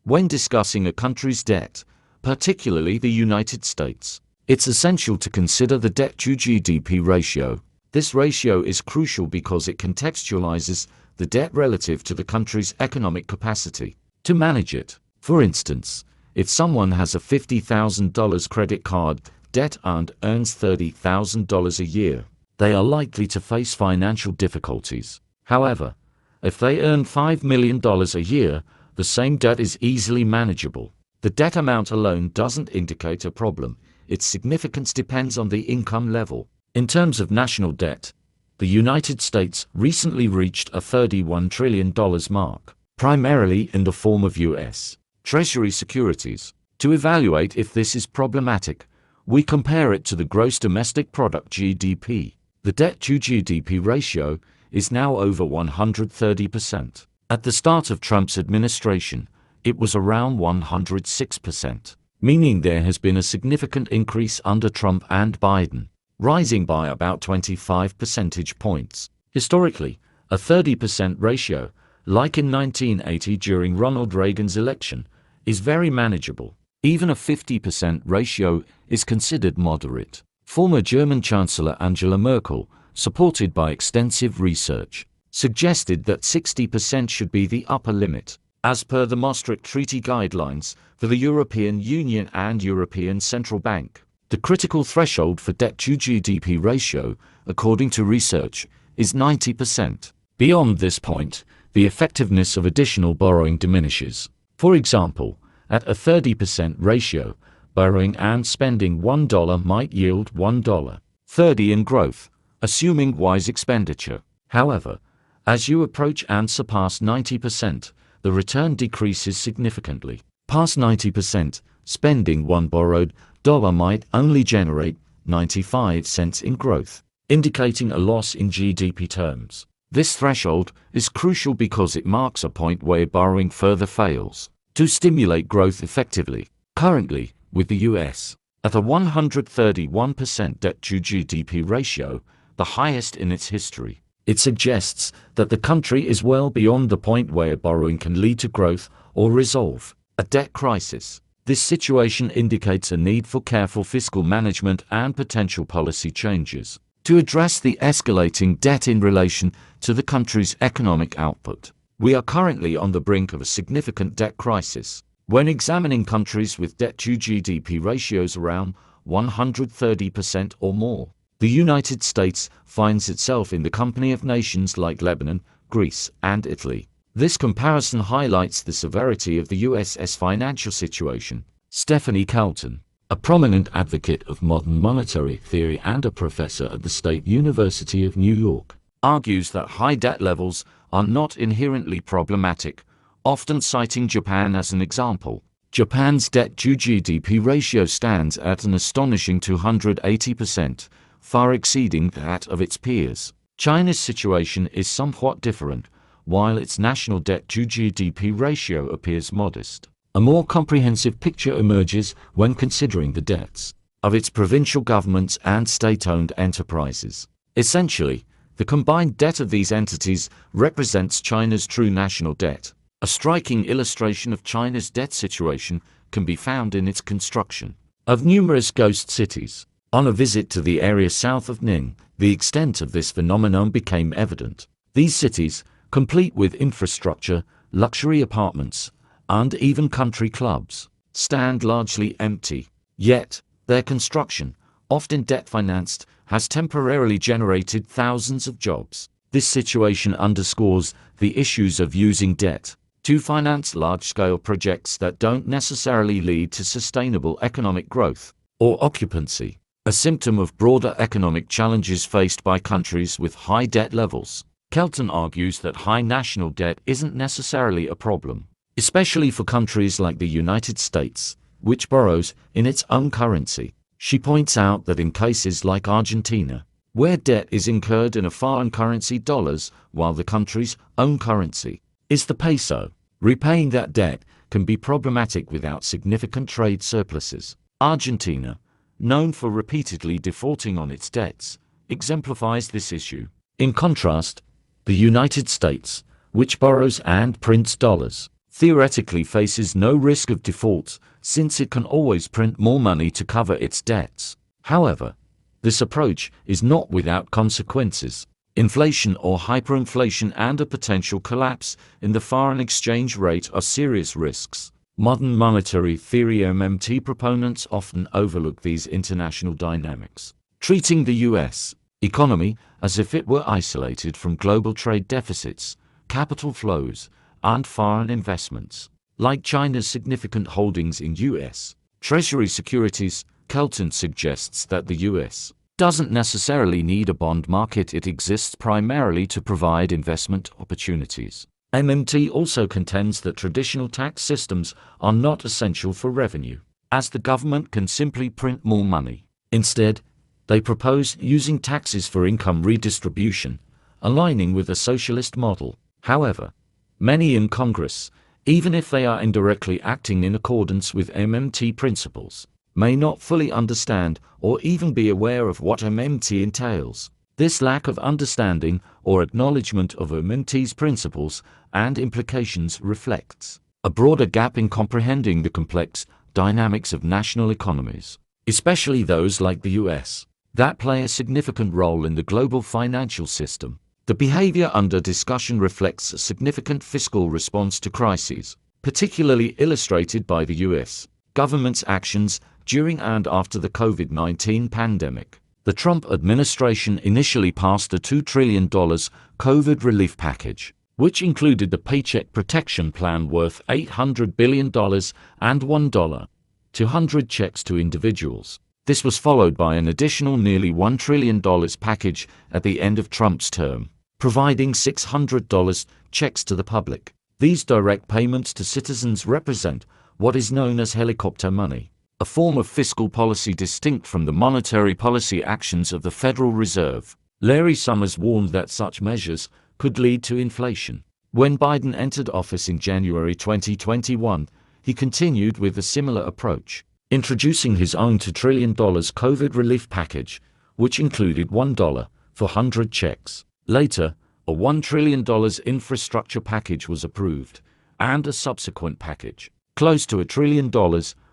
When discussing a country's debt, particularly the United States, it's essential to consider the debt-to-GDP ratio. This ratio is crucial because it contextualizes the debt relative to the country's economic capacity to manage it. For instance, if someone has a $50,000 credit card debt and earns $30,000 a year, they are likely to face financial difficulties. However, if they earn $5 million a year, the same debt is easily manageable. The debt amount alone doesn't indicate a problem. Its significance depends on the income level. In terms of national debt, the United States recently reached a $31 trillion mark, primarily in the form of U.S. Treasury securities. To evaluate if this is problematic, we compare it to the gross domestic product (GDP). The debt-to-GDP ratio is now over 130%. At the start of Trump's administration, it was around 106%, meaning there has been a significant increase under Trump and Biden, rising by about 25 percentage points. Historically, a 30% ratio, like in 1980 during Ronald Reagan's election, is very manageable. Even a 50% ratio is considered moderate. Former German Chancellor Angela Merkel, supported by extensive research, suggested that 60% should be the upper limit, as per the Maastricht Treaty guidelines for the European Union and European Central Bank. The critical threshold for debt-to-GDP ratio, according to research, is 90%. Beyond this point, the effectiveness of additional borrowing diminishes. For example, at a 30% ratio, borrowing and spending $1 might yield $1.30 in growth, assuming wise expenditure. However, as you approach and surpass 90%, the return decreases significantly. Past 90%, spending one borrowed dollar might only generate 95 cents in growth, indicating a loss in GDP terms. This threshold is crucial because it marks a point where borrowing further fails to stimulate growth effectively. Currently, with the U.S. at a 131% debt-to-GDP ratio, the highest in its history, it suggests that the country is well beyond the point where borrowing can lead to growth or resolve a debt crisis. This situation indicates a need for careful fiscal management and potential policy changes to address the escalating debt in relation to the country's economic output. We are currently on the brink of a significant debt crisis. When examining countries with debt-to-GDP ratios around 130% or more, the United States finds itself in the company of nations like Lebanon, Greece, and Italy. This comparison highlights the severity of the US's financial situation. Stephanie Kelton, a prominent advocate of modern monetary theory and a professor at the State University of New York, argues that high debt levels are not inherently problematic, often citing Japan as an example. Japan's debt-to-GDP ratio stands at an astonishing 280%, far exceeding that of its peers. China's situation is somewhat different. While its national debt-to-GDP ratio appears modest, a more comprehensive picture emerges when considering the debts of its provincial governments and state-owned enterprises. Essentially, the combined debt of these entities represents China's true national debt. A striking illustration of China's debt situation can be found in its construction of numerous ghost cities. On a visit to the area south of Ning, the extent of this phenomenon became evident. These cities, complete with infrastructure, luxury apartments, and even country clubs, stand largely empty. Yet, their construction, often debt-financed, has temporarily generated thousands of jobs. This situation underscores the issues of using debt to finance large-scale projects that don't necessarily lead to sustainable economic growth or occupancy, a symptom of broader economic challenges faced by countries with high debt levels. Kelton argues that high national debt isn't necessarily a problem, especially for countries like the United States, which borrows in its own currency. She points out that in cases like Argentina, where debt is incurred in a foreign currency, dollars, while the country's own currency is the peso, repaying that debt can be problematic without significant trade surpluses. Argentina, known for repeatedly defaulting on its debts, exemplifies this issue. In contrast, the United States, which borrows and prints dollars theoretically faces no risk of default since it can always print more money to cover its debts. However, this approach is not without consequences. Inflation or hyperinflation and a potential collapse in the foreign exchange rate are serious risks. Modern monetary theory (MMT) proponents often overlook these international dynamics, treating the U.S. economy as if it were isolated from global trade deficits, capital flows, and foreign investments. Like China's significant holdings in U.S. Treasury securities, Kelton suggests that the U.S. doesn't necessarily need a bond market. It exists primarily to provide investment opportunities. MMT also contends that traditional tax systems are not essential for revenue, as the government can simply print more money. Instead, they propose using taxes for income redistribution, aligning with a socialist model. However, many in Congress, even if they are indirectly acting in accordance with MMT principles, may not fully understand or even be aware of what MMT entails. This lack of understanding or acknowledgement of MMT's principles and implications reflects a broader gap in comprehending the complex dynamics of national economies, especially those like the US, that play a significant role in the global financial system. The behavior under discussion reflects a significant fiscal response to crises, particularly illustrated by the US government's actions during and after the COVID-19 pandemic. The Trump administration initially passed a $2 trillion COVID relief package, which included the Paycheck Protection Plan worth $800 billion and $1 checks to individuals. This was followed by an additional nearly $1 trillion package at the end of Trump's term, providing $600 checks to the public. These direct payments to citizens represent what is known as helicopter money, a form of fiscal policy distinct from the monetary policy actions of the Federal Reserve. Larry Summers warned that such measures could lead to inflation. When Biden entered office in January 2021, he continued with a similar approach, introducing his own $2 trillion COVID relief package, which included $1 for 100 checks. Later, a $1 trillion infrastructure package was approved, and a subsequent package, close to $1 trillion,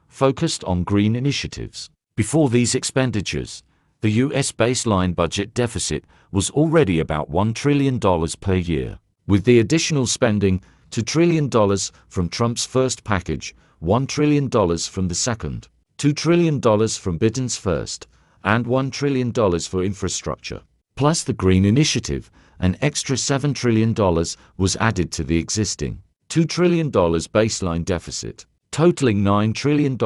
focused on green initiatives. Before these expenditures, the U.S. baseline budget deficit was already about $1 trillion per year. With the additional spending, $2 trillion from Trump's first package, $1 trillion from the second, $2 trillion from Biden's first, and $1 trillion for infrastructure. Plus the green initiative, an extra $7 trillion was added to the existing $2 trillion baseline deficit, totaling $9 trillion.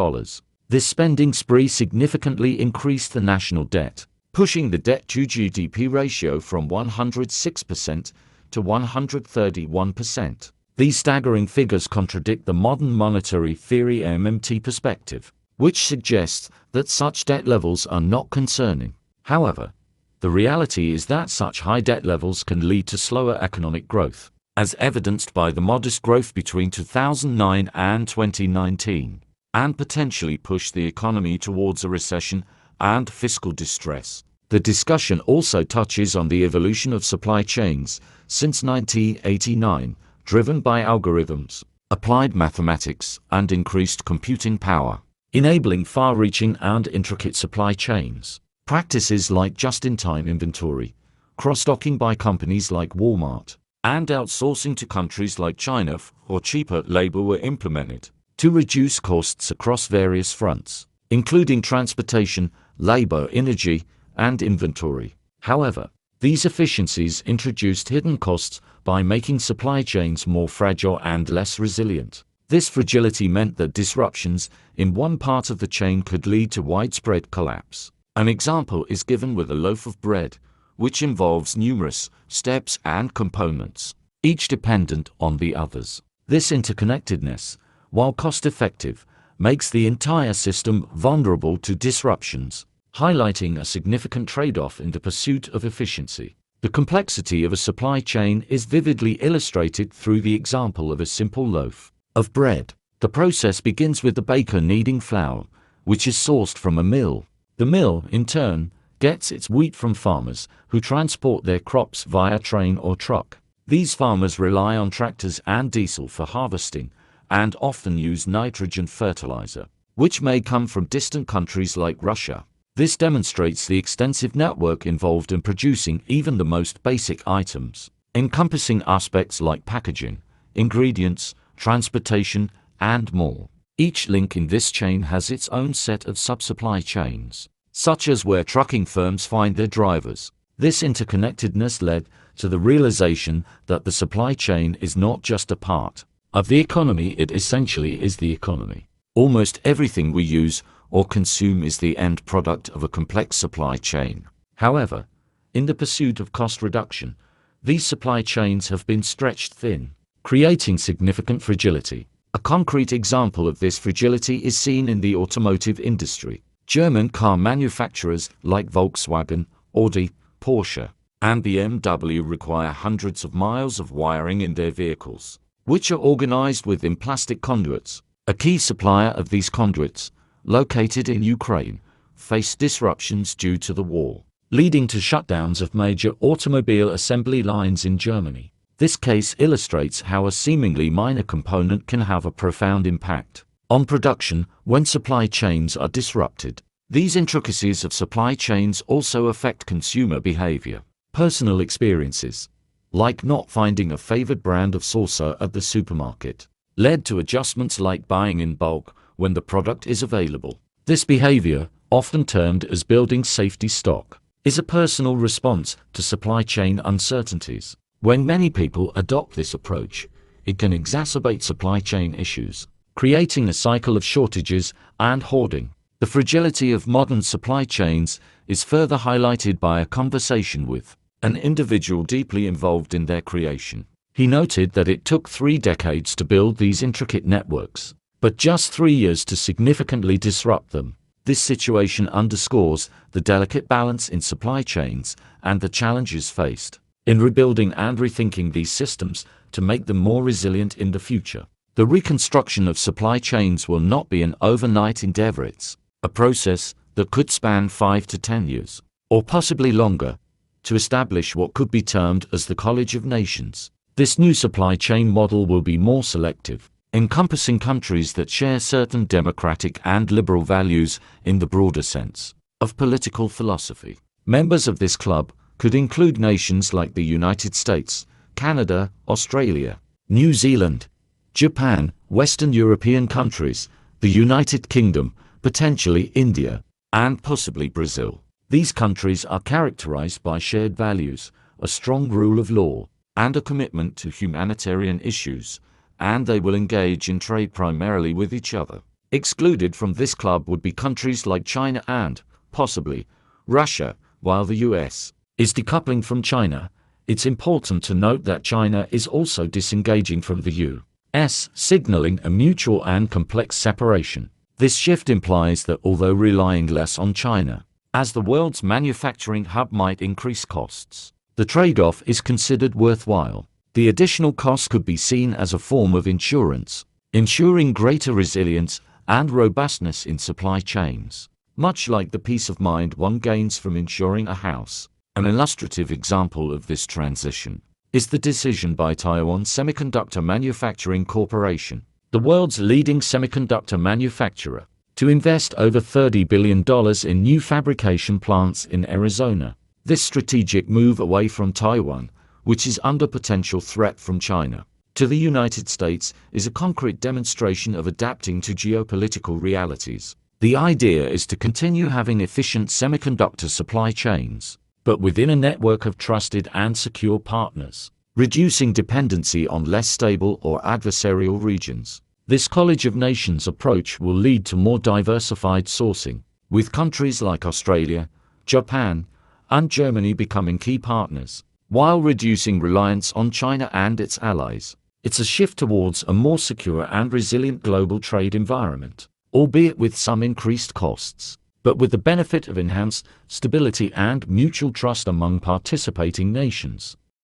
This spending spree significantly increased the national debt, pushing the debt-to-GDP ratio from 106% to 131%. These staggering figures contradict the modern monetary theory MMT perspective, which suggests that such debt levels are not concerning. However, the reality is that such high debt levels can lead to slower economic growth, as evidenced by the modest growth between 2009 and 2019, and potentially push the economy towards a recession and fiscal distress. The discussion also touches on the evolution of supply chains since 1989, driven by algorithms, applied mathematics, and increased computing power, enabling far-reaching and intricate supply chains. Practices like just-in-time inventory, cross-docking by companies like Walmart, and outsourcing to countries like China for cheaper labor were implemented to reduce costs across various fronts, including transportation, labor, energy, and inventory. However, these efficiencies introduced hidden costs by making supply chains more fragile and less resilient. This fragility meant that disruptions in one part of the chain could lead to widespread collapse. An example is given with a loaf of bread, which involves numerous steps and components, each dependent on the others. This interconnectedness, while cost-effective, makes the entire system vulnerable to disruptions, highlighting a significant trade-off in the pursuit of efficiency. The complexity of a supply chain is vividly illustrated through the example of a simple loaf of bread. The process begins with the baker kneading flour, which is sourced from a mill. The mill, in turn, gets its wheat from farmers who transport their crops via train or truck. These farmers rely on tractors and diesel for harvesting, and often use nitrogen fertilizer, which may come from distant countries like Russia. This demonstrates the extensive network involved in producing even the most basic items, encompassing aspects like packaging, ingredients, transportation, and more. Each link in this chain has its own set of sub-supply chains, such as where trucking firms find their drivers. This interconnectedness led to the realization that the supply chain is not just a part of the economy, it essentially is the economy. Almost everything we use or consume is the end product of a complex supply chain. However, in the pursuit of cost reduction, these supply chains have been stretched thin, creating significant fragility. A concrete example of this fragility is seen in the automotive industry. German car manufacturers like Volkswagen, Audi, Porsche, and BMW require hundreds of miles of wiring in their vehicles, which are organized within plastic conduits. A key supplier of these conduits, located in Ukraine, faced disruptions due to the war, leading to shutdowns of major automobile assembly lines in Germany. This case illustrates how a seemingly minor component can have a profound impact on production when supply chains are disrupted. These intricacies of supply chains also affect consumer behavior. Personal experiences, like not finding a favored brand of saucer at the supermarket, led to adjustments like buying in bulk when the product is available. This behavior, often termed as building safety stock, is a personal response to supply chain uncertainties. When many people adopt this approach, it can exacerbate supply chain issues, creating a cycle of shortages and hoarding. The fragility of modern supply chains is further highlighted by a conversation with an individual deeply involved in their creation. He noted that it took 3 decades to build these intricate networks, but just 3 years to significantly disrupt them. This situation underscores the delicate balance in supply chains and the challenges faced in rebuilding and rethinking these systems to make them more resilient in the future. The reconstruction of supply chains will not be an overnight endeavor. It's a process that could span 5 to 10 years, or possibly longer, to establish what could be termed as the College of Nations. This new supply chain model will be more selective, encompassing countries that share certain democratic and liberal values in the broader sense of political philosophy. Members of this club could include nations like the United States, Canada, Australia, New Zealand, Japan, Western European countries, the United Kingdom, potentially India, and possibly Brazil. These countries are characterized by shared values, a strong rule of law, and a commitment to humanitarian issues, and they will engage in trade primarily with each other. Excluded from this club would be countries like China and, possibly, Russia. While the US is decoupling from China, it's important to note that China is also disengaging from the US, signaling a mutual and complex separation. This shift implies that although relying less on China as the world's manufacturing hub might increase costs, the trade-off is considered worthwhile. The additional cost could be seen as a form of insurance, ensuring greater resilience and robustness in supply chains, much like the peace of mind one gains from insuring a house. An illustrative example of this transition is the decision by Taiwan Semiconductor Manufacturing Corporation, the world's leading semiconductor manufacturer, to invest over $30 billion in new fabrication plants in Arizona. This strategic move away from Taiwan, which is under potential threat from China, to the United States, is a concrete demonstration of adapting to geopolitical realities. The idea is to continue having efficient semiconductor supply chains, but within a network of trusted and secure partners, reducing dependency on less stable or adversarial regions. This College of Nations approach will lead to more diversified sourcing, with countries like Australia, Japan, and Germany becoming key partners, while reducing reliance on China and its allies. It's a shift towards a more secure and resilient global trade environment, albeit with some increased costs, but with the benefit of enhanced stability and mutual trust among participating nations.